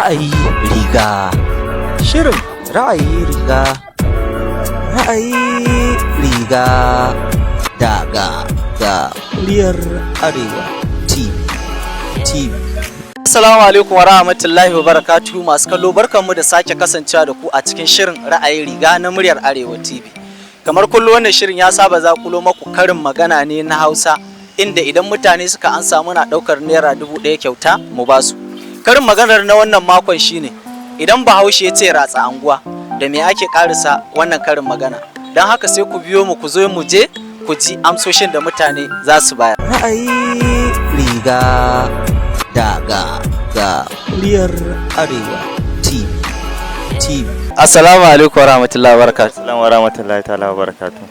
Ra'ayi riga. Shirin ra'ayi riga. Ra'ayi riga daga Muryar Arewa TV. Assalamu alaikum wa rahmatullahi wa barakatuhu masu kallo, barkanmu da sake kasancewa da ku a cikin shirin ra'ayi riga na Muryar Arewa TV. Kamar kullum wannan shirin ya saba zakulo maku karin magana ne na Hausa, inda idan mutane suka ansa muna daukar naira 1000 kyauta mu basu. Karin maganar na wannan makon shine idan Bahaushe ya ce ratsa anguwa, da me ake karisa wannan karin magana. Don haka sai ku biyo mu ku zo mu je ku ji amsoshin da mutane za su bayar. Ra'ayi riga daga Muryar Arewa TV. Assalamu alaikum wa rahmatullahi wa barakatuh. Assalamu wa rahmatullahi ta'ala wa barakatuh.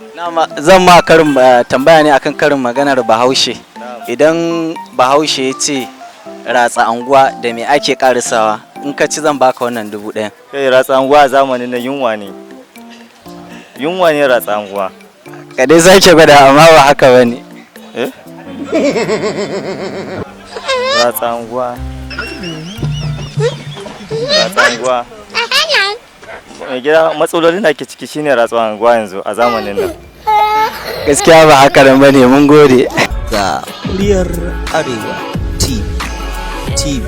Zan ma karin tambaya ne akan karin maganar Bahaushe. Idan Bahaushe ya ce ratsa anguwa, da me ake karisawa? In ka ci zan baka wannan 1000. Kai ratsa anguwa zamanin na yunwa ne. Yunwa ne ratsa anguwa. Ka dai sake gwada amma ba haka bane. Ratsa anguwa. Ratsa anguwa. Mai gida matsalolin da ke ciki shine ratsa anguwa yanzu a zamanin nan. Gaskiya ba haka nan bane, mun gode. Ga Muryar Arewa TV.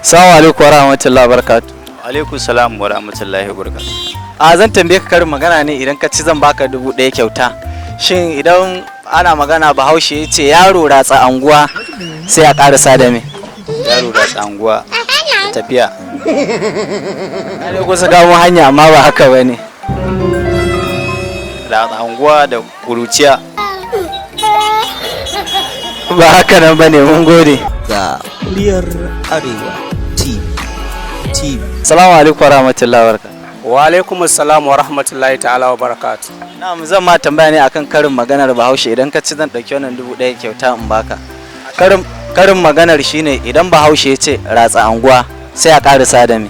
Assalamu alaikum wa rahmatullahi wa barakatuh. Alaikum salam wa rahmatullahi wa barakatuh. Zan tambaye ka karin magana ne, idan ka ci zan baka 1000 kyauta. Shin idan ana magana Bahaushe ya ce yaro ratsa anguwa, sai a karasa da me? Yaro ratsa anguwa tafiya. Ai kusa ga mu hanya amma ba haka bane. Ratsa anguwa da kuruciya. Ba haka nan bane, mun gode. Ga Muryar Arewa TV. Assalamu alaikum wa rahmatullahi wa barakatuh. Wa alaikum assalam wa rahmatullahi ta'ala wa barakatuh. Na'am, zan ma tambaya ne akan karin maganar Bahaushe. Idan ka ci zan dauki wannan 1000 kyauta in baka. Karin maganar shine idan Bahaushe ya ce ratsa anguwa, sai a karisa da me?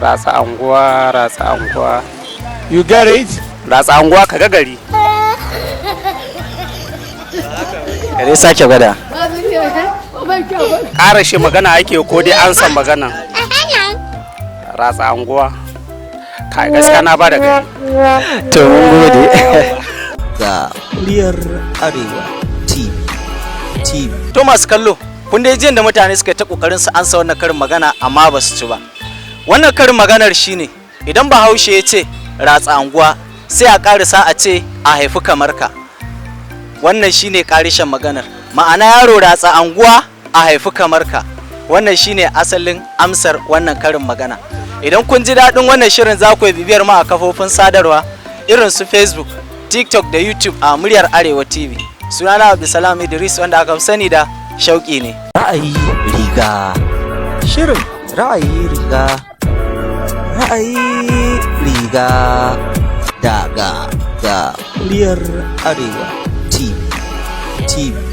Ratsa anguwa. You get it? Ratsa anguwa kaga gari. Kare sake gwada. Ƙara shi magana ake ko dai an san magana. Ratsa anguwa. Kai gaskiya na ba da gari. To mun gode. Ga Muryar Arewa TV. To masu kallo, kun dai jin da mutane suka ta kokarin su ansa wannan karin magana amma ba su ci ba. Wannan karin maganar shine idan Bahaushe ya ce ratsa anguwa, sai a karisa a ce a haifi kamar ka. Wannan shine karishin maganar. Ma'ana yaro ratsa anguwa, a haifi kamar ka. Wannan shine asalin amsar wannan karin magana. Idan kun ji daɗin wannan shirin, za ku bibiyar mu a kafofin sadarwa irin su Facebook, TikTok da YouTube a Muryar Arewa TV. Sunana Abdulsalam Idris, wanda aka sani da Shauki ne. Ra'ayi riga. Shirin ra'ayi riga. Ra'ayi riga daga Muryar Arewa TV.